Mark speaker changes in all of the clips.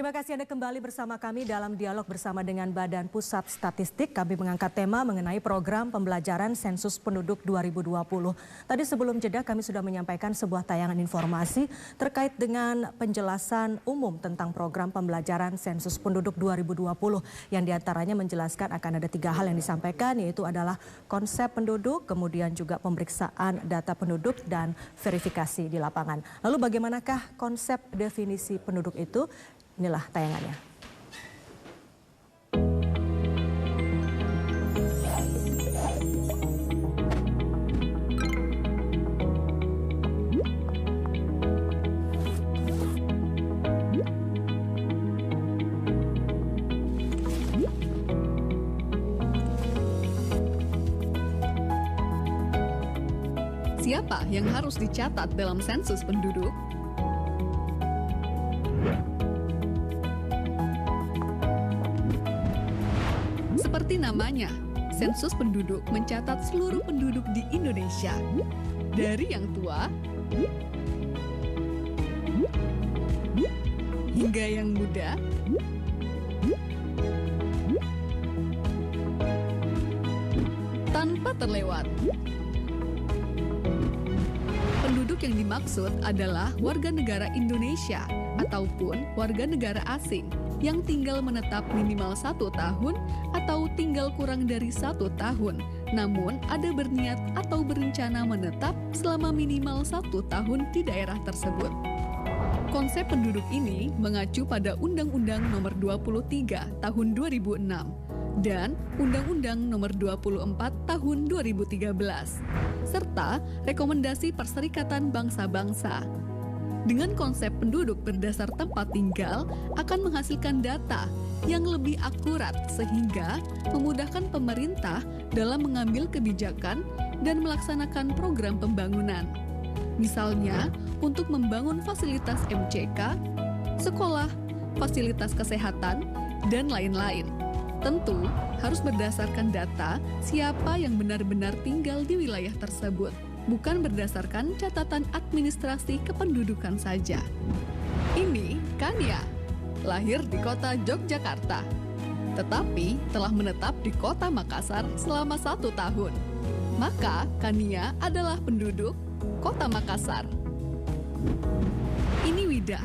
Speaker 1: Terima kasih Anda kembali bersama kami dalam dialog bersama dengan Badan Pusat Statistik. Kami mengangkat tema mengenai program pembelajaran sensus penduduk 2020. Tadi sebelum jeda kami sudah menyampaikan sebuah tayangan informasi terkait dengan penjelasan umum tentang program pembelajaran sensus penduduk 2020. Yang diantaranya menjelaskan akan ada 3 hal yang disampaikan, yaitu adalah konsep penduduk, kemudian juga pemeriksaan data penduduk dan verifikasi di lapangan. Lalu bagaimanakah konsep definisi penduduk itu? Inilah tayangannya.
Speaker 2: Siapa yang harus dicatat dalam sensus penduduk? Seperti namanya, sensus penduduk mencatat seluruh penduduk di Indonesia, dari yang tua hingga yang muda, tanpa terlewat. Penduduk yang dimaksud adalah warga negara Indonesia ataupun warga negara asing yang tinggal menetap minimal 1 tahun atau tinggal kurang dari 1 tahun, namun ada berniat atau berencana menetap selama minimal 1 tahun di daerah tersebut. Konsep penduduk ini mengacu pada Undang-Undang Nomor 23 Tahun 2006 dan Undang-Undang Nomor 24 Tahun 2013, serta Rekomendasi Perserikatan Bangsa-Bangsa. Dengan konsep penduduk berdasar tempat tinggal akan menghasilkan data yang lebih akurat sehingga memudahkan pemerintah dalam mengambil kebijakan dan melaksanakan program pembangunan. Misalnya, untuk membangun fasilitas MCK, sekolah, fasilitas kesehatan, dan lain-lain. Tentu harus berdasarkan data siapa yang benar-benar tinggal di wilayah tersebut, bukan berdasarkan catatan administrasi kependudukan saja. Ini Kania, lahir di kota Yogyakarta, tetapi telah menetap di kota Makassar selama 1 tahun. Maka Kania adalah penduduk kota Makassar. Ini Wida,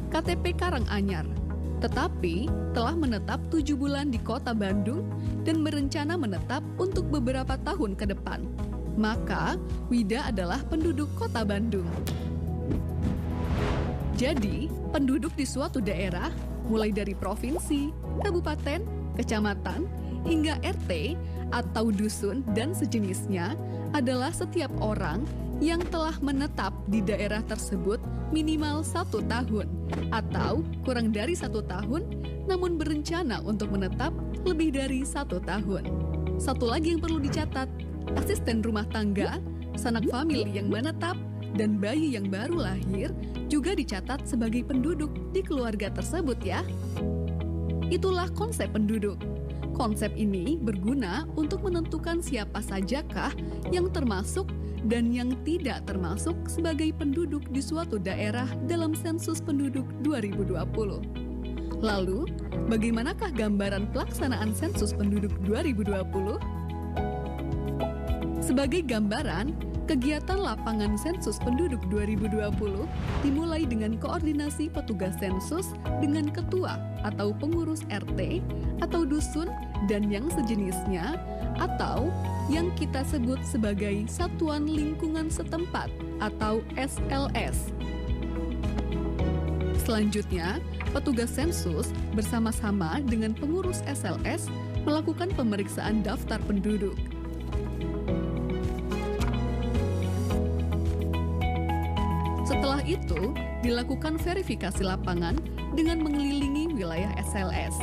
Speaker 2: KTP Karanganyar, tetapi telah menetap 7 bulan di kota Bandung dan berencana menetap untuk beberapa tahun ke depan. Maka, Wida adalah penduduk kota Bandung. Jadi, penduduk di suatu daerah, mulai dari provinsi, kabupaten, kecamatan, hingga RT atau dusun dan sejenisnya, adalah setiap orang yang telah menetap di daerah tersebut minimal 1 tahun, atau kurang dari 1 tahun, namun berencana untuk menetap lebih dari 1 tahun. Satu lagi yang perlu dicatat, asisten rumah tangga, sanak famili yang menetap, dan bayi yang baru lahir juga dicatat sebagai penduduk di keluarga tersebut ya. Itulah konsep penduduk. Konsep ini berguna untuk menentukan siapa sajakah yang termasuk dan yang tidak termasuk sebagai penduduk di suatu daerah dalam sensus penduduk 2020. Lalu, bagaimanakah gambaran pelaksanaan sensus penduduk 2020? Sebagai gambaran, kegiatan lapangan sensus penduduk 2020 dimulai dengan koordinasi petugas sensus dengan ketua atau pengurus RT atau dusun dan yang sejenisnya, atau yang kita sebut sebagai Satuan Lingkungan Setempat atau SLS. Selanjutnya, petugas sensus bersama-sama dengan pengurus SLS melakukan pemeriksaan daftar penduduk. Setelah itu, dilakukan verifikasi lapangan dengan mengelilingi wilayah SLS.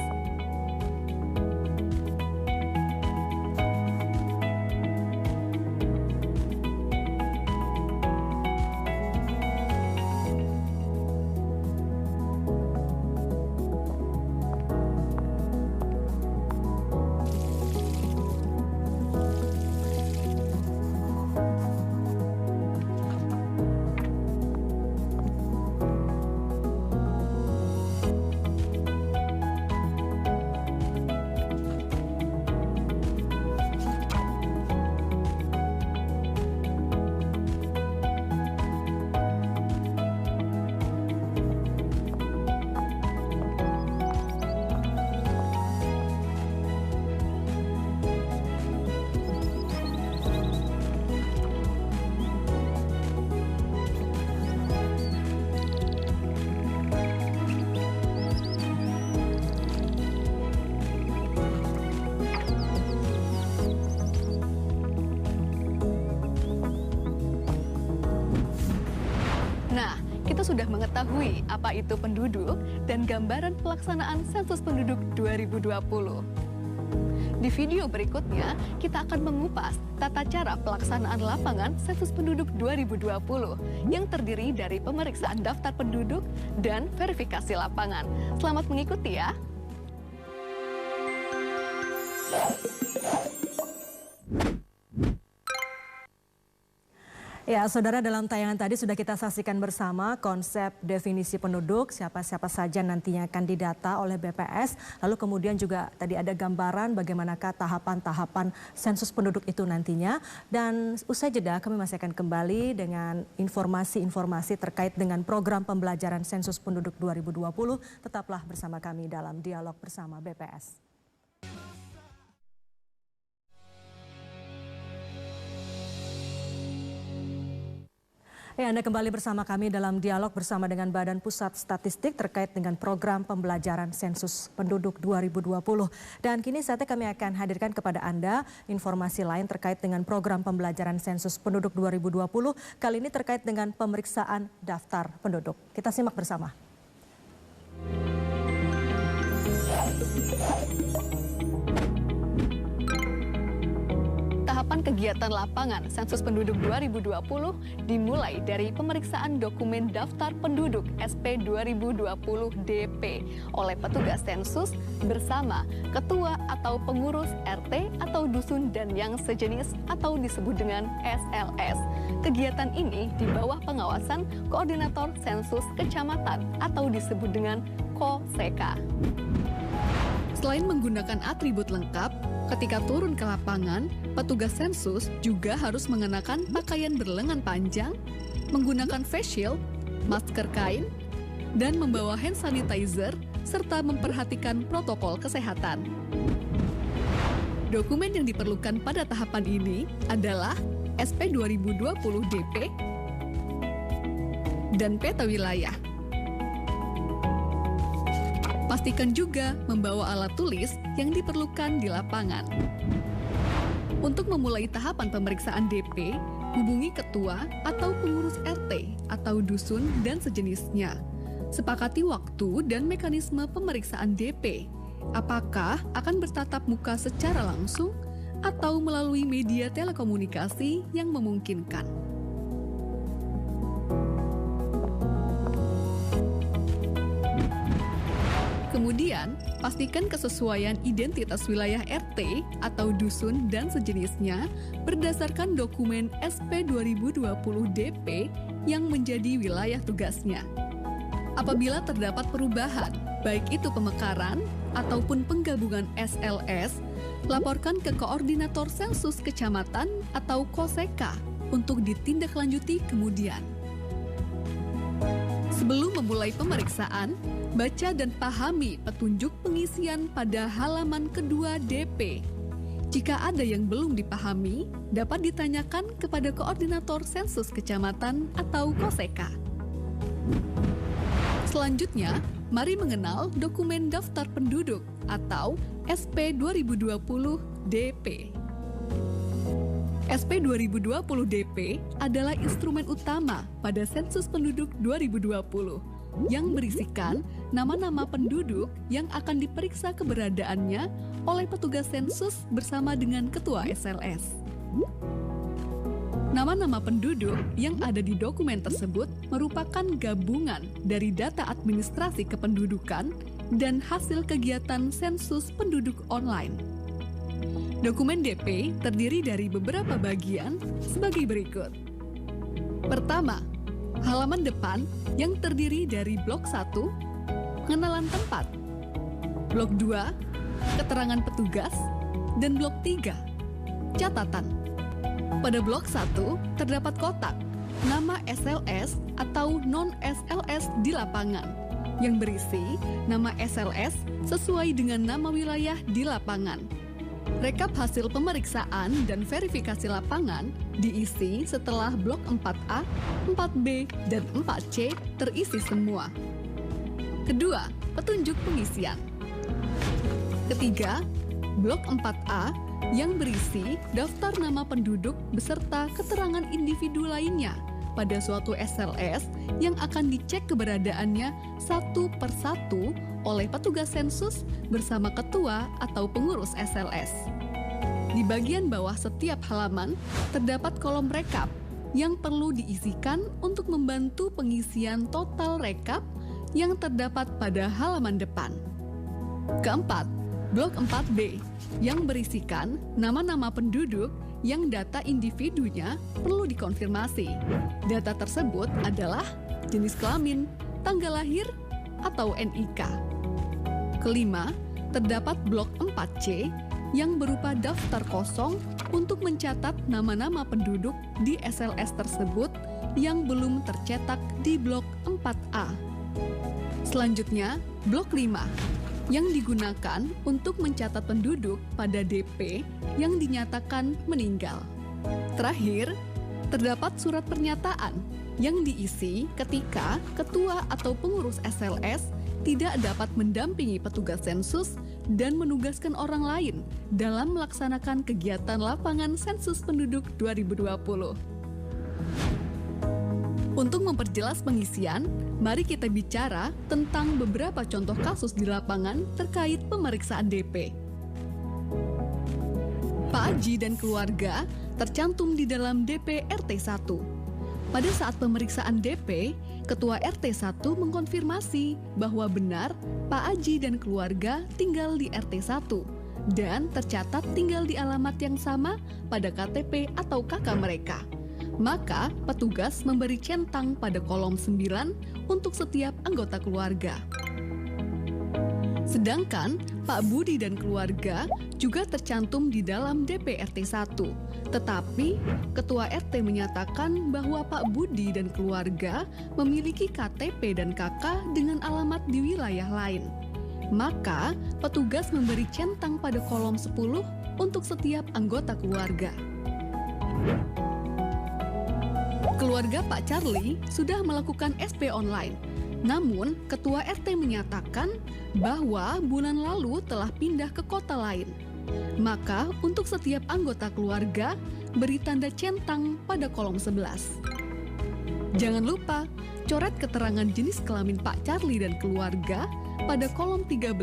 Speaker 2: Nah, kita sudah mengetahui apa itu penduduk dan gambaran pelaksanaan sensus penduduk 2020. Di video berikutnya, kita akan mengupas tata cara pelaksanaan lapangan sensus penduduk 2020 yang terdiri dari pemeriksaan daftar penduduk dan verifikasi lapangan. Selamat mengikuti ya!
Speaker 1: Ya, saudara, dalam tayangan tadi sudah kita saksikan bersama konsep definisi penduduk, siapa-siapa saja nantinya akan didata oleh BPS. Lalu kemudian juga tadi ada gambaran bagaimanakah tahapan-tahapan sensus penduduk itu nantinya. Dan usai jeda kami masih akan kembali dengan informasi-informasi terkait dengan program pembelajaran sensus penduduk 2020. Tetaplah bersama kami dalam dialog bersama BPS. Ya, Anda kembali bersama kami dalam dialog bersama dengan Badan Pusat Statistik terkait dengan program pembelajaran sensus penduduk 2020. Dan kini saatnya kami akan hadirkan kepada Anda informasi lain terkait dengan program pembelajaran sensus penduduk 2020. Kali ini terkait dengan pemeriksaan daftar penduduk. Kita simak bersama.
Speaker 2: Tahapan kegiatan lapangan sensus penduduk 2020 dimulai dari pemeriksaan dokumen daftar penduduk SP 2020 DP oleh petugas sensus bersama ketua atau pengurus RT atau dusun dan yang sejenis atau disebut dengan SLS. Kegiatan ini di bawah pengawasan Koordinator Sensus Kecamatan atau disebut dengan KOSEKA. Selain menggunakan atribut lengkap, ketika turun ke lapangan, petugas sensus juga harus mengenakan pakaian berlengan panjang, menggunakan face shield, masker kain, dan membawa hand sanitizer, serta memperhatikan protokol kesehatan. Dokumen yang diperlukan pada tahapan ini adalah SP 2020 DP dan peta wilayah. Pastikan juga membawa alat tulis yang diperlukan di lapangan. Untuk memulai tahapan pemeriksaan DP, hubungi ketua atau pengurus RT atau dusun dan sejenisnya. Sepakati waktu dan mekanisme pemeriksaan DP. Apakah akan bertatap muka secara langsung atau melalui media telekomunikasi yang memungkinkan. Kemudian, pastikan kesesuaian identitas wilayah RT atau dusun dan sejenisnya berdasarkan dokumen SP 2020 DP yang menjadi wilayah tugasnya. Apabila terdapat perubahan, baik itu pemekaran ataupun penggabungan SLS, laporkan ke Koordinator Sensus Kecamatan atau KOSEKA untuk ditindaklanjuti kemudian. Sebelum memulai pemeriksaan, baca dan pahami petunjuk pengisian pada halaman kedua DP. Jika ada yang belum dipahami, dapat ditanyakan kepada Koordinator Sensus Kecamatan atau KOSEKA. Selanjutnya, mari mengenal dokumen daftar penduduk atau SP 2020 DP. SP 2020 DP adalah instrumen utama pada sensus penduduk 2020 yang berisikan nama-nama penduduk yang akan diperiksa keberadaannya oleh petugas sensus bersama dengan ketua SLS. Nama-nama penduduk yang ada di dokumen tersebut merupakan gabungan dari data administrasi kependudukan dan hasil kegiatan sensus penduduk online. Dokumen DP terdiri dari beberapa bagian sebagai berikut. Pertama, halaman depan yang terdiri dari blok 1, pengenalan tempat, blok 2, keterangan petugas, dan blok 3, catatan. Pada blok 1 terdapat kotak nama SLS atau non-SLS di lapangan yang berisi nama SLS sesuai dengan nama wilayah di lapangan. Rekap hasil pemeriksaan dan verifikasi lapangan diisi setelah blok 4A, 4B, dan 4C terisi semua. Kedua, petunjuk pengisian. Ketiga, blok 4A yang berisi daftar nama penduduk beserta keterangan individu lainnya pada suatu SLS yang akan dicek keberadaannya satu persatu oleh petugas sensus bersama ketua atau pengurus SLS. Di bagian bawah setiap halaman terdapat kolom rekap yang perlu diisikan untuk membantu pengisian total rekap yang terdapat pada halaman depan. Keempat, blok 4B yang berisikan nama-nama penduduk yang data individunya perlu dikonfirmasi. Data tersebut adalah jenis kelamin, tanggal lahir, atau NIK. Kelima, terdapat blok 4C yang berupa daftar kosong untuk mencatat nama-nama penduduk di SLS tersebut yang belum tercetak di blok 4A. Selanjutnya, blok 5 yang digunakan untuk mencatat penduduk pada DP yang dinyatakan meninggal. Terakhir, terdapat surat pernyataan yang diisi ketika ketua atau pengurus SLS tidak dapat mendampingi petugas sensus dan menugaskan orang lain dalam melaksanakan kegiatan lapangan sensus penduduk 2020. Untuk memperjelas pengisian, mari kita bicara tentang beberapa contoh kasus di lapangan terkait pemeriksaan DP. Pak Aji dan keluarga tercantum di dalam DP RT 1. Pada saat pemeriksaan DP, Ketua RT 1 mengkonfirmasi bahwa benar Pak Aji dan keluarga tinggal di RT 1 dan tercatat tinggal di alamat yang sama pada KTP atau KK mereka. Maka petugas memberi centang pada kolom 9 untuk setiap anggota keluarga. Sedangkan Pak Budi dan keluarga juga tercantum di dalam DP RT 1. Tetapi Ketua RT menyatakan bahwa Pak Budi dan keluarga memiliki KTP dan KK dengan alamat di wilayah lain. Maka petugas memberi centang pada kolom 10 untuk setiap anggota keluarga. Keluarga Pak Charlie sudah melakukan SP online. Namun, Ketua RT menyatakan bahwa bulan lalu telah pindah ke kota lain. Maka, untuk setiap anggota keluarga, beri tanda centang pada kolom 11. Jangan lupa, coret keterangan jenis kelamin Pak Charlie dan keluarga pada kolom 13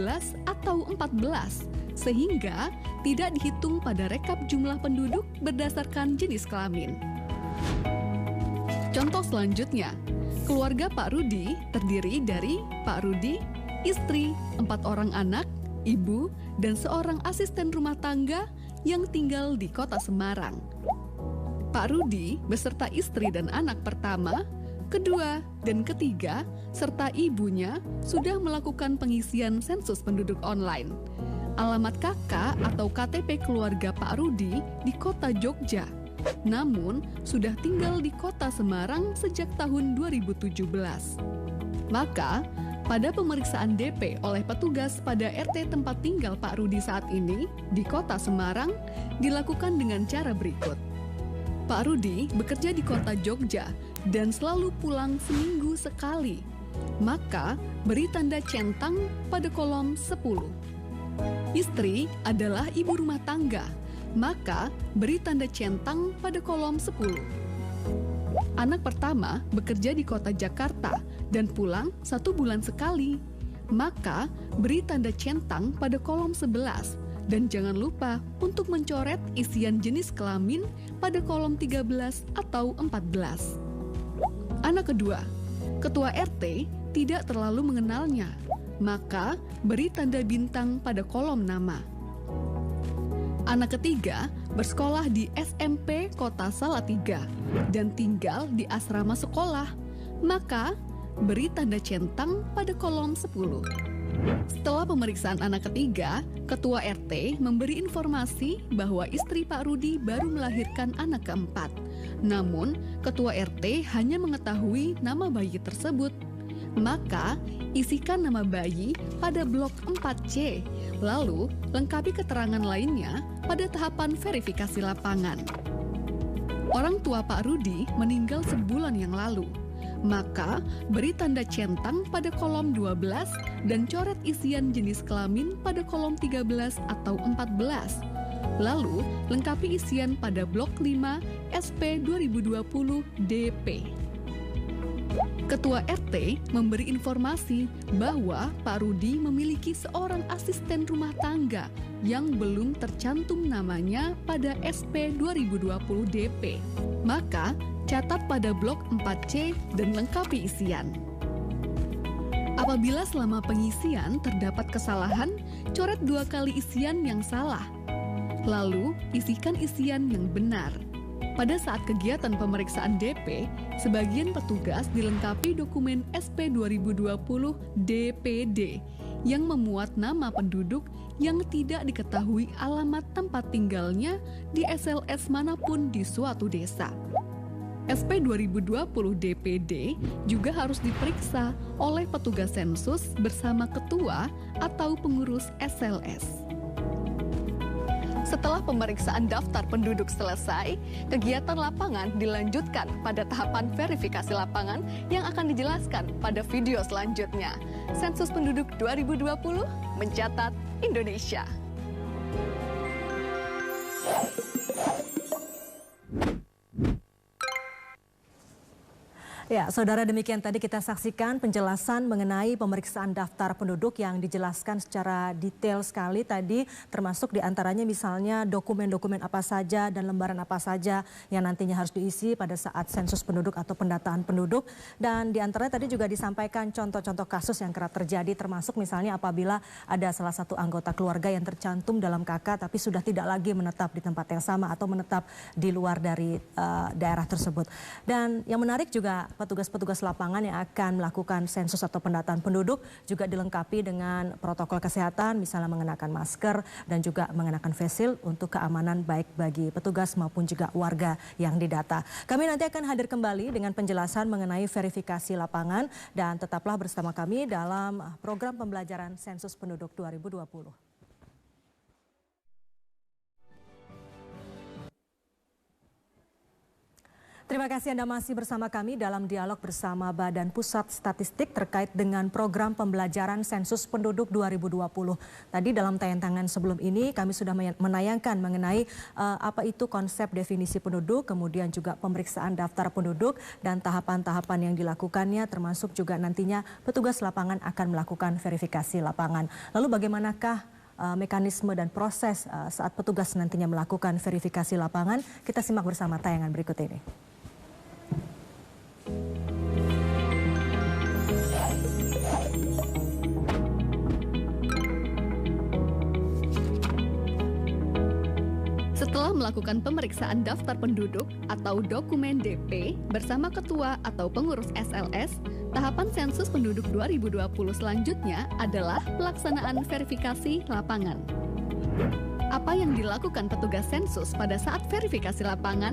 Speaker 2: atau 14, sehingga tidak dihitung pada rekap jumlah penduduk berdasarkan jenis kelamin. Contoh selanjutnya, keluarga Pak Rudi terdiri dari Pak Rudi, istri, 4 orang anak, ibu, dan seorang asisten rumah tangga yang tinggal di kota Semarang. Pak Rudi beserta istri dan anak pertama, kedua, dan ketiga, serta ibunya sudah melakukan pengisian sensus penduduk online. Alamat KK atau KTP keluarga Pak Rudi di kota Jogja. Namun, sudah tinggal di kota Semarang sejak tahun 2017. Maka, pada pemeriksaan DP oleh petugas pada RT tempat tinggal Pak Rudi saat ini di kota Semarang dilakukan dengan cara berikut. Pak Rudi bekerja di kota Jogja dan selalu pulang seminggu sekali. Maka, beri tanda centang pada kolom 10. Istri adalah ibu rumah tangga. Maka, beri tanda centang pada kolom 10. Anak pertama bekerja di kota Jakarta dan pulang 1 bulan sekali. Maka, beri tanda centang pada kolom 11. Dan jangan lupa untuk mencoret isian jenis kelamin pada kolom 13 atau 14. Anak kedua, Ketua RT tidak terlalu mengenalnya. Maka, beri tanda bintang pada kolom nama. Anak ketiga bersekolah di SMP Kota Salatiga dan tinggal di asrama sekolah, maka beri tanda centang pada kolom 10. Setelah pemeriksaan anak ketiga, Ketua RT memberi informasi bahwa istri Pak Rudi baru melahirkan anak keempat. Namun, Ketua RT hanya mengetahui nama bayi tersebut. Maka, isikan nama bayi pada blok 4C, lalu lengkapi keterangan lainnya pada tahapan verifikasi lapangan. Orang tua Pak Rudi meninggal sebulan yang lalu, maka beri tanda centang pada kolom 12 dan coret isian jenis kelamin pada kolom 13 atau 14. Lalu, lengkapi isian pada blok 5 SP 2020 DP. Ketua RT memberi informasi bahwa Pak Rudi memiliki seorang asisten rumah tangga yang belum tercantum namanya pada SP 2020 DP. Maka, catat pada blok 4C dan lengkapi isian. Apabila selama pengisian terdapat kesalahan, coret 2 kali isian yang salah. Lalu, isikan isian yang benar. Pada saat kegiatan pemeriksaan DP, sebagian petugas dilengkapi dokumen SP 2020 DPD yang memuat nama penduduk yang tidak diketahui alamat tempat tinggalnya di SLS manapun di suatu desa. SP 2020 DPD juga harus diperiksa oleh petugas sensus bersama ketua atau pengurus SLS. Setelah pemeriksaan daftar penduduk selesai, kegiatan lapangan dilanjutkan pada tahapan verifikasi lapangan yang akan dijelaskan pada video selanjutnya. Sensus Penduduk 2020 mencatat Indonesia.
Speaker 1: Ya, saudara, demikian tadi kita saksikan penjelasan mengenai pemeriksaan daftar penduduk yang dijelaskan secara detail sekali tadi, termasuk diantaranya misalnya dokumen-dokumen apa saja dan lembaran apa saja yang nantinya harus diisi pada saat sensus penduduk atau pendataan penduduk. Dan diantaranya tadi juga disampaikan contoh-contoh kasus yang kerap terjadi, termasuk misalnya apabila ada salah satu anggota keluarga yang tercantum dalam KK tapi sudah tidak lagi menetap di tempat yang sama atau menetap di luar dari daerah tersebut. Dan yang menarik juga petugas-petugas lapangan yang akan melakukan sensus atau pendataan penduduk juga dilengkapi dengan protokol kesehatan, misalnya mengenakan masker dan juga mengenakan face shield untuk keamanan baik bagi petugas maupun juga warga yang didata. Kami nanti akan hadir kembali dengan penjelasan mengenai verifikasi lapangan dan tetaplah bersama kami dalam program pembelajaran Sensus Penduduk 2020. Terima kasih Anda masih bersama kami dalam dialog bersama Badan Pusat Statistik terkait dengan program pembelajaran Sensus Penduduk 2020. Tadi dalam tayangan sebelum ini kami sudah menayangkan mengenai apa itu konsep definisi penduduk, kemudian juga pemeriksaan daftar penduduk dan tahapan-tahapan yang dilakukannya, termasuk juga nantinya petugas lapangan akan melakukan verifikasi lapangan. Lalu bagaimanakah mekanisme dan proses saat petugas nantinya melakukan verifikasi lapangan? Kita simak bersama tayangan berikut ini.
Speaker 2: Setelah melakukan pemeriksaan daftar penduduk atau dokumen DP bersama ketua atau pengurus SLS, tahapan sensus penduduk 2020 selanjutnya adalah pelaksanaan verifikasi lapangan. Apa yang dilakukan petugas sensus pada saat verifikasi lapangan?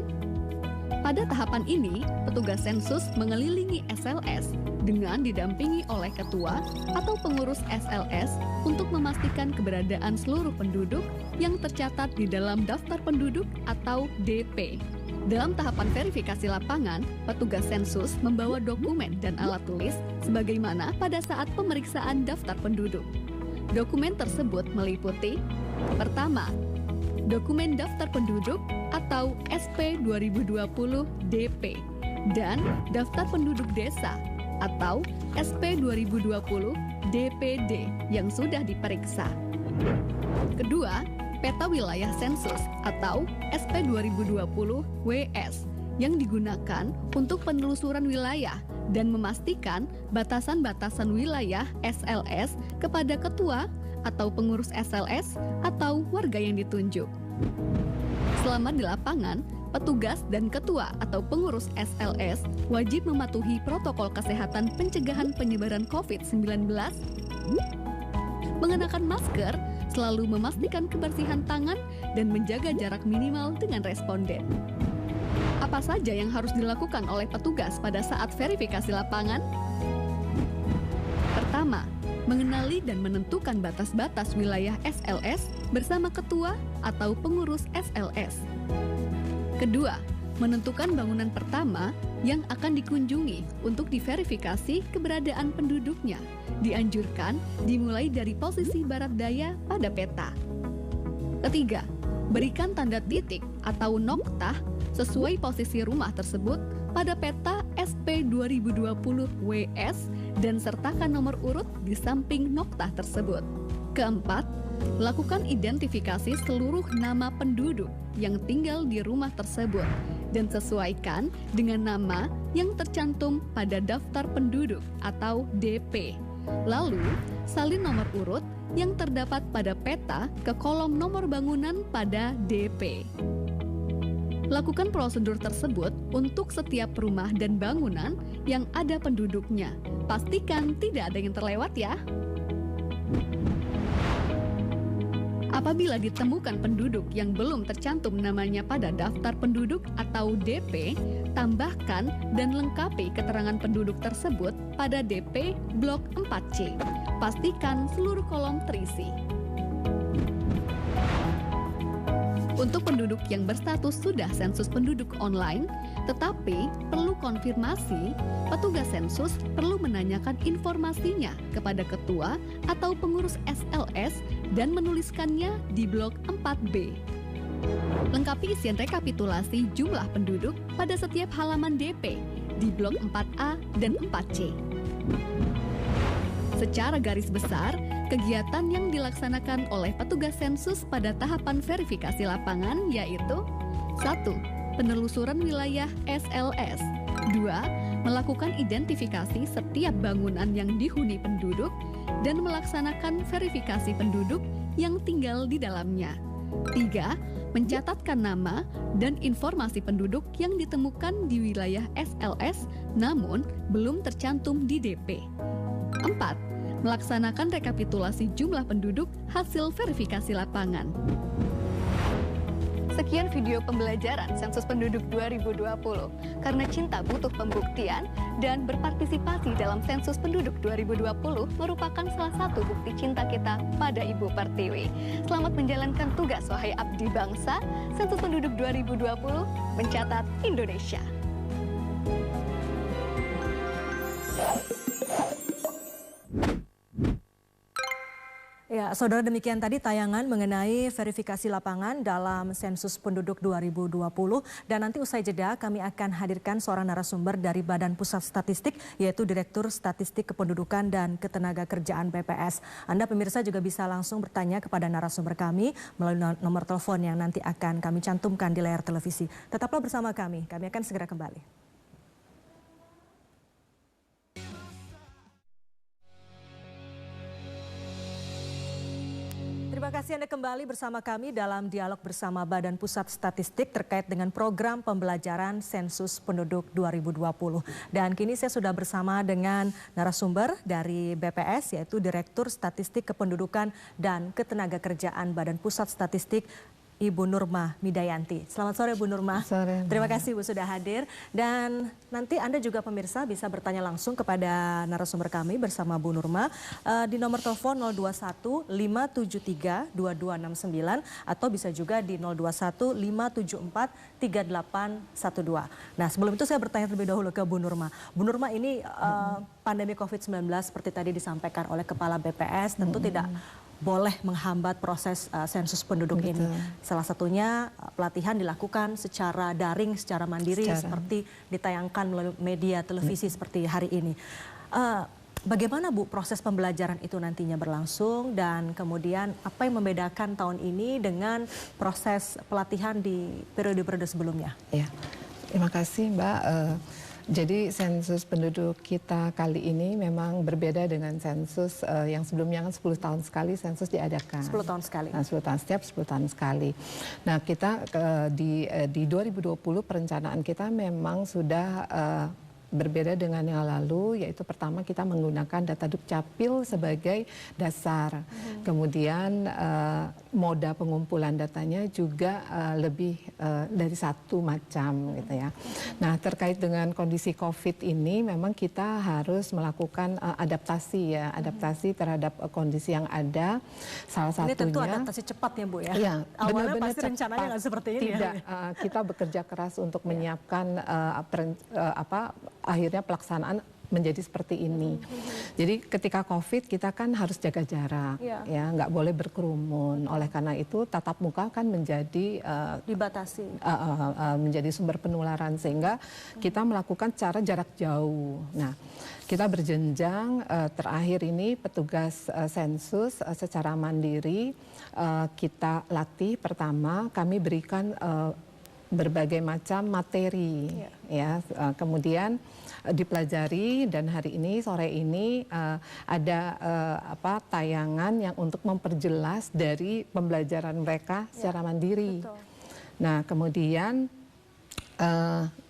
Speaker 2: Pada tahapan ini, petugas sensus mengelilingi SLS dengan didampingi oleh ketua atau pengurus SLS untuk memastikan keberadaan seluruh penduduk yang tercatat di dalam daftar penduduk atau DP. Dalam tahapan verifikasi lapangan, petugas sensus membawa dokumen dan alat tulis sebagaimana pada saat pemeriksaan daftar penduduk. Dokumen tersebut meliputi: pertama, dokumen daftar penduduk atau SP 2020 DP dan daftar penduduk desa atau SP 2020 DPD yang sudah diperiksa. Kedua, peta wilayah sensus atau SP 2020 WS yang digunakan untuk penelusuran wilayah dan memastikan batasan-batasan wilayah SLS kepada ketua atau pengurus SLS atau warga yang ditunjuk. Selama di lapangan, petugas dan ketua atau pengurus SLS wajib mematuhi protokol kesehatan pencegahan penyebaran COVID-19, mengenakan masker, selalu memastikan kebersihan tangan, dan menjaga jarak minimal dengan responden. Apa saja yang harus dilakukan oleh petugas pada saat verifikasi lapangan? Pertama, mengenali dan menentukan batas-batas wilayah SLS bersama ketua atau pengurus SLS. Kedua, menentukan bangunan pertama yang akan dikunjungi untuk diverifikasi keberadaan penduduknya. Dianjurkan dimulai dari posisi barat daya pada peta. Ketiga, berikan tanda titik atau noktah sesuai posisi rumah tersebut pada peta SP 2020 WS dan sertakan nomor urut di samping noktah tersebut. Keempat, lakukan identifikasi seluruh nama penduduk yang tinggal di rumah tersebut dan sesuaikan dengan nama yang tercantum pada daftar penduduk atau DP. Lalu, salin nomor urut yang terdapat pada peta ke kolom nomor bangunan pada DP. Lakukan prosedur tersebut untuk setiap rumah dan bangunan yang ada penduduknya. Pastikan tidak ada yang terlewat ya. Apabila ditemukan penduduk yang belum tercantum namanya pada daftar penduduk atau DP, tambahkan dan lengkapi keterangan penduduk tersebut pada DP Blok 4C. Pastikan seluruh kolom terisi. Untuk penduduk yang berstatus sudah sensus penduduk online, tetapi perlu konfirmasi, petugas sensus perlu menanyakan informasinya kepada ketua atau pengurus SLS dan menuliskannya di blok 4B. Lengkapi isian rekapitulasi jumlah penduduk pada setiap halaman DP di blok 4A dan 4C. Secara garis besar, kegiatan yang dilaksanakan oleh petugas sensus pada tahapan verifikasi lapangan yaitu 1. Penelusuran wilayah SLS. 2. Melakukan identifikasi setiap bangunan yang dihuni penduduk dan melaksanakan verifikasi penduduk yang tinggal di dalamnya. 3. Mencatatkan nama dan informasi penduduk yang ditemukan di wilayah SLS namun belum tercantum di DP. 4. Melaksanakan rekapitulasi jumlah penduduk hasil verifikasi lapangan. Sekian video pembelajaran Sensus Penduduk 2020. Karena cinta butuh pembuktian dan berpartisipasi dalam Sensus Penduduk 2020 merupakan salah satu bukti cinta kita pada Ibu Pertiwi. Selamat menjalankan tugas wahai abdi bangsa. Sensus Penduduk 2020 mencatat Indonesia.
Speaker 1: Ya, saudara, demikian tadi tayangan mengenai verifikasi lapangan dalam Sensus Penduduk 2020. Dan nanti usai jeda kami akan hadirkan seorang narasumber dari Badan Pusat Statistik, yaitu Direktur Statistik Kependudukan dan Ketenagakerjaan BPS. Anda pemirsa juga bisa langsung bertanya kepada narasumber kami melalui nomor telepon yang nanti akan kami cantumkan di layar televisi. Tetaplah bersama kami akan segera kembali. Terima kasih Anda kembali bersama kami dalam dialog bersama Badan Pusat Statistik terkait dengan program pembelajaran Sensus Penduduk 2020. Dan kini saya sudah bersama dengan narasumber dari BPS, yaitu Direktur Statistik Kependudukan dan Ketenagakerjaan Badan Pusat Statistik, Ibu Nurma Midayanti. Selamat sore Bu Nurma.
Speaker 3: Sore.
Speaker 1: Terima kasih Bu sudah hadir. Dan nanti Anda juga pemirsa bisa bertanya langsung kepada narasumber kami bersama Bu Nurma di nomor telepon 021 573 2269 atau bisa juga di 021 574 3812. Nah, sebelum itu saya bertanya terlebih dahulu ke Bu Nurma. Bu Nurma, ini pandemi COVID-19 seperti tadi disampaikan oleh Kepala BPS tentu tidak boleh menghambat proses sensus penduduk ini. Salah satunya pelatihan dilakukan secara daring, secara mandiri, seperti ditayangkan melalui media televisi seperti hari ini. Bagaimana Bu proses pembelajaran itu nantinya berlangsung dan kemudian apa yang membedakan tahun ini dengan proses pelatihan di periode-periode sebelumnya?
Speaker 3: Ya, terima kasih Mbak. Jadi sensus penduduk kita kali ini memang berbeda dengan sensus yang sebelumnya kan 10 tahun sekali sensus diadakan.
Speaker 1: 10 tahun sekali.
Speaker 3: Nah, 10 tahun, setiap 10 tahun sekali. Nah, kita di 2020 perencanaan kita memang sudah berbeda dengan yang lalu, yaitu pertama kita menggunakan data Dukcapil sebagai dasar. Kemudian moda pengumpulan datanya juga lebih dari satu macam gitu ya. Nah, terkait dengan kondisi COVID ini memang kita harus melakukan adaptasi ya, adaptasi terhadap kondisi yang ada. Salah satunya
Speaker 1: ini tentu adaptasi cepat ya Bu ya.
Speaker 3: Iya,
Speaker 1: awalnya
Speaker 3: benar-benar
Speaker 1: pasti rencananya nggak seperti ini.
Speaker 3: Tidak, kita bekerja keras untuk menyiapkan akhirnya pelaksanaan menjadi seperti ini. Jadi ketika COVID kita kan harus jaga jarak, ya nggak boleh berkerumun. Oleh karena itu tatap muka kan menjadi
Speaker 1: dibatasi,
Speaker 3: menjadi sumber penularan, sehingga kita melakukan cara jarak jauh. Nah, kita berjenjang, terakhir ini petugas sensus secara mandiri kita latih. Pertama kami berikan berbagai macam materi, ya, kemudian dipelajari, dan hari ini sore ini ada tayangan yang untuk memperjelas dari pembelajaran mereka secara mandiri.
Speaker 1: Betul.
Speaker 3: Nah, kemudian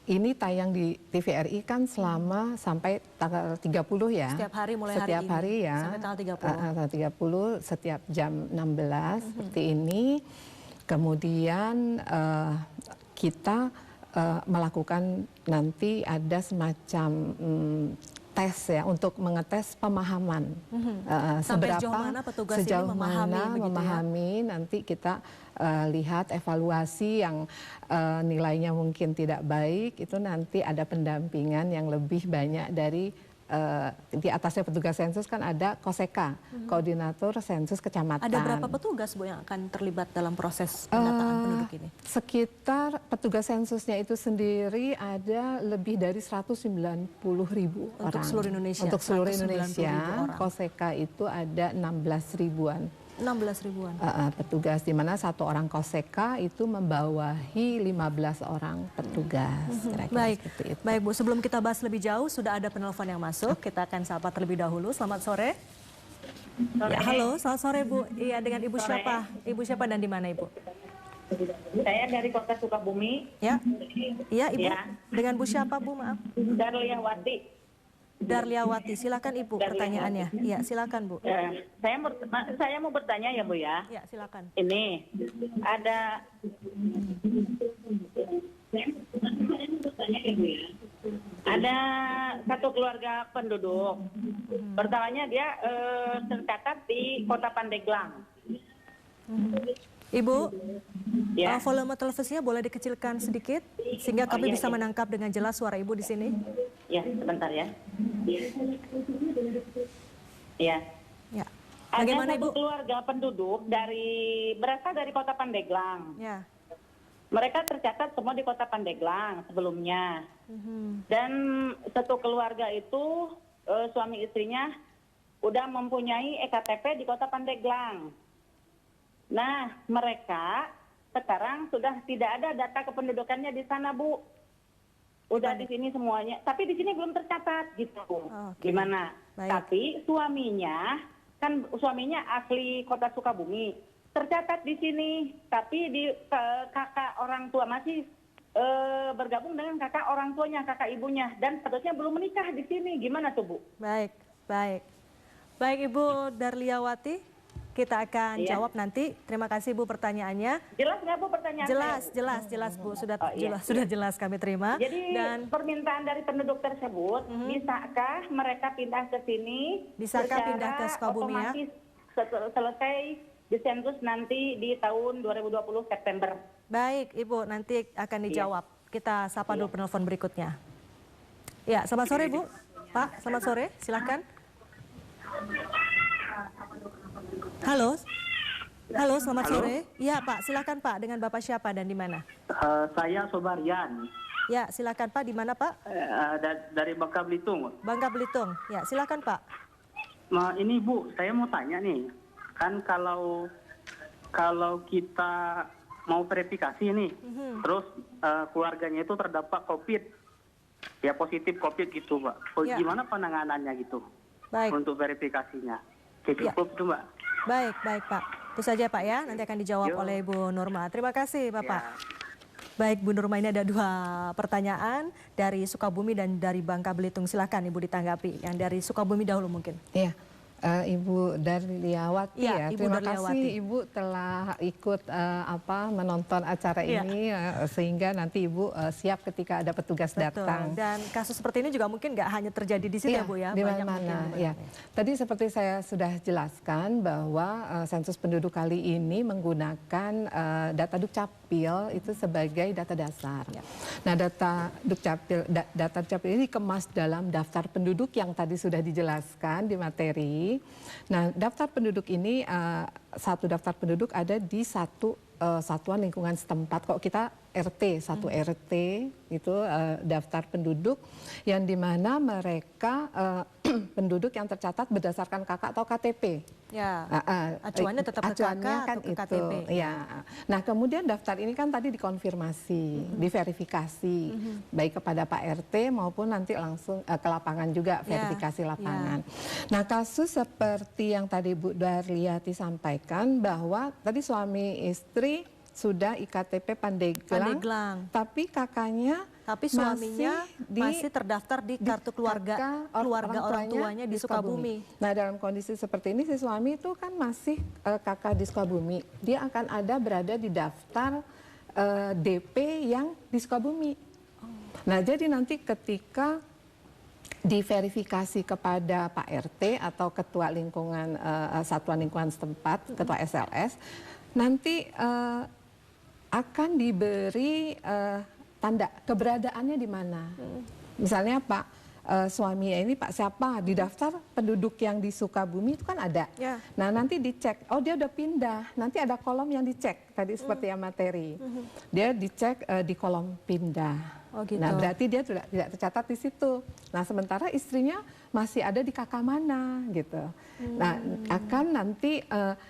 Speaker 3: ini tayang di TVRI kan selama sampai tanggal 30 ya.
Speaker 1: Setiap hari mulai
Speaker 3: setiap hari
Speaker 1: ini
Speaker 3: ya.
Speaker 1: sampai tanggal 30.
Speaker 3: 30 setiap jam 16 seperti ini. Kemudian kita melakukan nanti ada semacam tes ya untuk mengetes pemahaman.
Speaker 1: Sampai sejauh mana petugas ini
Speaker 3: memahami, nanti kita lihat evaluasi yang nilainya mungkin tidak baik, itu nanti ada pendampingan yang lebih banyak dari di atasnya petugas sensus kan ada KOSEKA, Koordinator Sensus Kecamatan.
Speaker 1: Ada berapa petugas Bu yang akan terlibat dalam proses pendataan penduduk ini?
Speaker 3: Sekitar petugas sensusnya itu sendiri ada lebih dari 190.000 orang.
Speaker 1: Untuk seluruh Indonesia?
Speaker 3: Untuk seluruh Indonesia, KOSEKA itu ada 16 ribuan.
Speaker 1: 16 ribuan.
Speaker 3: Petugas, di mana satu orang KOSEKA itu membawahi 15 orang petugas.
Speaker 1: Baik, baik Bu. Sebelum kita bahas lebih jauh, sudah ada penelpon yang masuk. Kita akan sapa terlebih dahulu. Selamat sore. Ya, halo, selamat sore Bu. Iya, dengan Ibu siapa? Ibu siapa dan di mana Ibu?
Speaker 4: Saya dari Kota Sukabumi.
Speaker 1: Ya, iya Ibu.
Speaker 4: Ya.
Speaker 1: Dengan Bu siapa Bu? Maaf.
Speaker 4: Darliawati.
Speaker 1: Darliawati, silakan Ibu pertanyaannya. Iya, silakan Bu.
Speaker 4: Saya mau bertanya ya Bu ya.
Speaker 1: Ya, silakan.
Speaker 4: Ini ada satu keluarga penduduk. Pertamanya dia tercatat di Kota Pandeglang.
Speaker 1: Ibu,
Speaker 4: Ya.
Speaker 1: volume televisinya boleh dikecilkan sedikit sehingga kami bisa menangkap dengan jelas suara Ibu di sini.
Speaker 4: Ya, sebentar ya. Ya.
Speaker 1: Ya.
Speaker 4: Ada
Speaker 1: Bagaimana
Speaker 4: satu
Speaker 1: Ibu?
Speaker 4: keluarga penduduk berasal dari Kota Pandeglang.
Speaker 1: Ya.
Speaker 4: Mereka tercatat semua di Kota Pandeglang sebelumnya. Dan satu keluarga itu suami istrinya udah mempunyai EKTP di Kota Pandeglang. Nah, mereka sekarang sudah tidak ada data kependudukannya di sana, Bu. Udah di sini semuanya, tapi di sini belum tercatat gitu. Gimana?
Speaker 1: Baik.
Speaker 4: Tapi suaminya asli Kota Sukabumi, tercatat di sini, tapi di kakak orang tua masih bergabung dengan kakak orang tuanya, kakak ibunya, dan statusnya belum menikah di sini. Gimana tuh Bu?
Speaker 1: Baik, baik. Baik Ibu Darliawati. Kita akan jawab nanti. Terima kasih Bu pertanyaannya.
Speaker 4: Jelas nggak Bu pertanyaan
Speaker 1: Jelas Bu. Sudah jelas kami terima.
Speaker 4: Jadi
Speaker 1: dan
Speaker 4: permintaan dari penduduk tersebut, bisakah mereka pindah ke sini?
Speaker 1: Bisakah pindah ke Sukabumi ya?
Speaker 4: Otomatis selesai disensus nanti di tahun 2020 September.
Speaker 1: Baik Ibu, nanti akan dijawab. Kita sapa dulu penelpon berikutnya. Ya, selamat sore Bu. Pak, selamat sore. Silakan. Halo. Halo, selamat sore. Iya Pak, silakan Pak. Dengan Bapak siapa dan di mana?
Speaker 5: Saya Sobarian.
Speaker 1: Ya, silakan Pak. Di mana Pak?
Speaker 5: Dari Bangka Belitung.
Speaker 1: Bangka Belitung. Ya, silakan Pak.
Speaker 5: Ini Bu, saya mau tanya nih. Kan kalau kita mau verifikasi nih, terus keluarganya itu terdapat COVID, ya positif COVID gitu, Pak. Gimana penanganannya gitu?
Speaker 1: Baik.
Speaker 5: Untuk verifikasinya. Cukup tuh, Mbak.
Speaker 1: Baik Pak. Itu saja Pak ya, nanti akan dijawab oleh Ibu Nurma. Terima kasih Bapak. Ya. Baik Bu Nurma, ini ada 2 pertanyaan dari Sukabumi dan dari Bangka Belitung. Silakan Ibu ditanggapi. Yang dari Sukabumi dahulu mungkin.
Speaker 3: Iya. Ibu Darliawati ya, terima kasih Ibu telah ikut menonton acara ini sehingga nanti Ibu siap ketika ada petugas datang.
Speaker 1: Dan kasus seperti ini juga mungkin nggak hanya terjadi di sini ya Bu ya.
Speaker 3: Di mana-mana ya. Tadi seperti saya sudah jelaskan bahwa sensus penduduk kali ini menggunakan data Dukcapil. Dukcapil itu sebagai data dasar. Nah, data Dukcapil ini dikemas dalam daftar penduduk yang tadi sudah dijelaskan di materi. Nah, daftar penduduk ini satu daftar penduduk ada di satu satuan lingkungan setempat. Kok kita satu RT itu daftar penduduk yang dimana mereka penduduk yang tercatat berdasarkan KK atau KTP.
Speaker 1: Ya, acuannya tetap ke KK atau ke KTP.
Speaker 3: Ya. Nah, kemudian daftar ini kan tadi dikonfirmasi, diverifikasi, baik kepada Pak RT maupun nanti langsung ke lapangan juga, verifikasi lapangan. Nah, kasus seperti yang tadi Bu Darliati sampaikan bahwa tadi suami istri sudah IKTP Pandeglang, tapi kakaknya
Speaker 1: suaminya masih terdaftar di kartu keluarga orang tuanya di Sukabumi.
Speaker 3: Nah, dalam kondisi seperti ini si suami itu kan masih kakak di Sukabumi. Dia akan berada di daftar DP yang di Sukabumi. Nah, jadi nanti ketika diverifikasi kepada Pak RT atau ketua lingkungan satuan lingkungan setempat, ketua SLS, nanti akan diberi tanda keberadaannya di mana. Misalnya Pak suami ini Pak siapa di daftar penduduk yang di Sukabumi itu kan ada. Nah, nanti dicek, oh dia udah pindah. Nanti ada kolom yang dicek tadi seperti yang materi. Dia dicek di kolom pindah.
Speaker 1: Oh, gitu.
Speaker 3: Nah, berarti dia tidak tercatat di situ. Nah, sementara istrinya masih ada di kakak mana gitu. Nah, akan nanti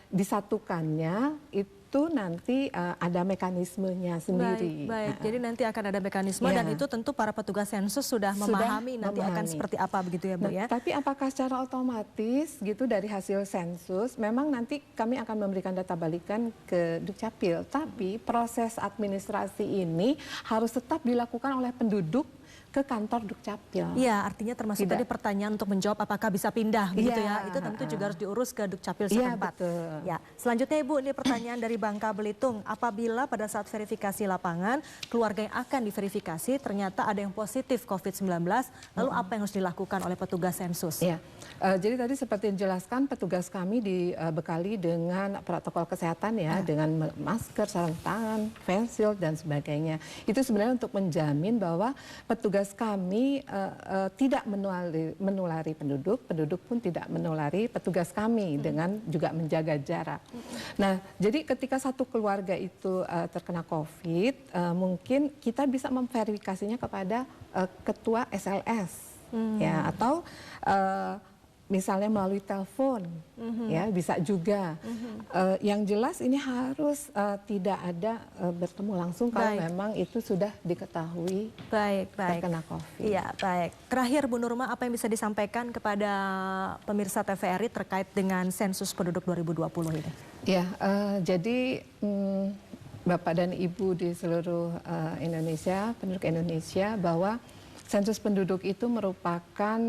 Speaker 3: disatukannya itu nanti ada mekanismenya sendiri.
Speaker 1: Baik. Jadi nanti akan ada mekanisme dan itu tentu para petugas sensus sudah memahami nanti akan seperti apa begitu ya Bu ya.
Speaker 3: Tapi apakah secara otomatis gitu dari hasil sensus memang nanti kami akan memberikan data balikan ke Dukcapil, tapi proses administrasi ini harus tetap dilakukan oleh penduduk ke kantor Dukcapil.
Speaker 1: Iya, artinya termasuk tadi pertanyaan untuk menjawab apakah bisa pindah begitu ya. Itu tentu juga harus diurus ke Dukcapil setempat. Ya, selanjutnya Ibu, ini pertanyaan dari Bangka Belitung. Apabila pada saat verifikasi lapangan keluarga yang akan diverifikasi ternyata ada yang positif COVID-19, lalu apa yang harus dilakukan oleh petugas sensus?
Speaker 3: Ya. Jadi tadi seperti dijelaskan petugas kami dibekali dengan protokol kesehatan dengan masker, sarung tangan, face shield dan sebagainya. Itu sebenarnya untuk menjamin bahwa petugas kami tidak menulari penduduk, penduduk pun tidak menulari petugas kami dengan juga menjaga jarak. Nah, jadi ketika satu keluarga itu terkena COVID, mungkin kita bisa memverifikasinya kepada ketua SLS, ya, atau misalnya melalui telepon, ya bisa juga. Yang jelas ini harus tidak ada bertemu langsung kalau memang itu sudah diketahui terkena COVID.
Speaker 1: Iya, baik. Terakhir Bu Nurma, apa yang bisa disampaikan kepada pemirsa TVRI terkait dengan sensus penduduk 2020 ini?
Speaker 3: Ya, jadi Bapak dan Ibu di seluruh Indonesia, penduduk Indonesia, bahwa sensus penduduk itu merupakan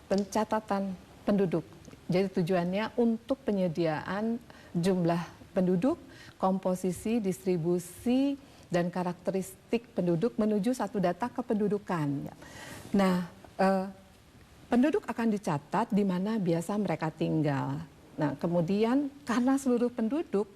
Speaker 3: pencatatan penduduk. Jadi tujuannya untuk penyediaan jumlah penduduk, komposisi, distribusi, dan karakteristik penduduk menuju satu data kependudukan. Nah, penduduk akan dicatat di mana biasa mereka tinggal. Nah, kemudian karena seluruh penduduk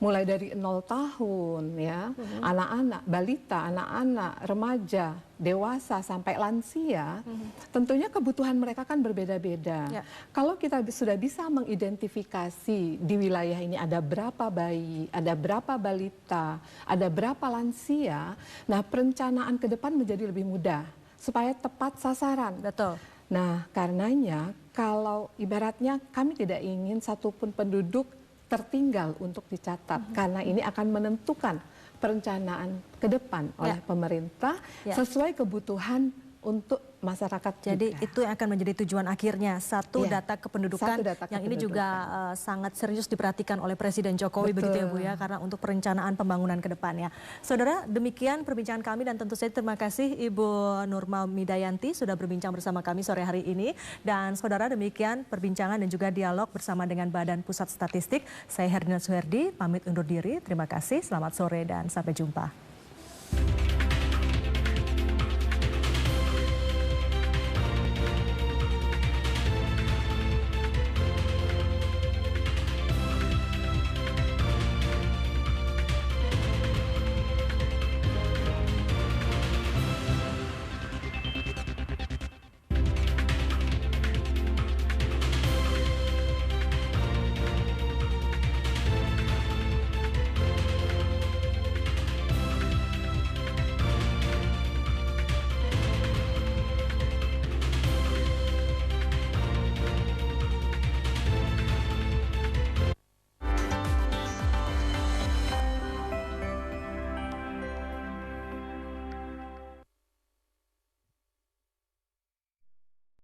Speaker 3: mulai dari 0 tahun ya, anak-anak, balita, anak-anak, remaja, dewasa sampai lansia, tentunya kebutuhan mereka kan berbeda-beda. Kalau kita sudah bisa mengidentifikasi di wilayah ini ada berapa bayi, ada berapa balita, ada berapa lansia, nah perencanaan ke depan menjadi lebih mudah supaya tepat sasaran.
Speaker 1: Betul.
Speaker 3: Nah, karenanya kalau ibaratnya kami tidak ingin satupun penduduk tertinggal untuk dicatat karena ini akan menentukan perencanaan ke depan oleh pemerintah sesuai kebutuhan untuk masyarakat.
Speaker 1: Jadi itu yang akan menjadi tujuan akhirnya, satu data kependudukan yang ini juga sangat serius diperhatikan oleh Presiden Jokowi. Begitu ya Bu ya, karena untuk perencanaan pembangunan ke depannya. Saudara, demikian perbincangan kami dan tentu saja terima kasih Ibu Nurma Midayanti sudah berbincang bersama kami sore hari ini. Dan saudara, demikian perbincangan dan juga dialog bersama dengan Badan Pusat Statistik. Saya Herdina Suherdi, pamit undur diri. Terima kasih, selamat sore dan sampai jumpa.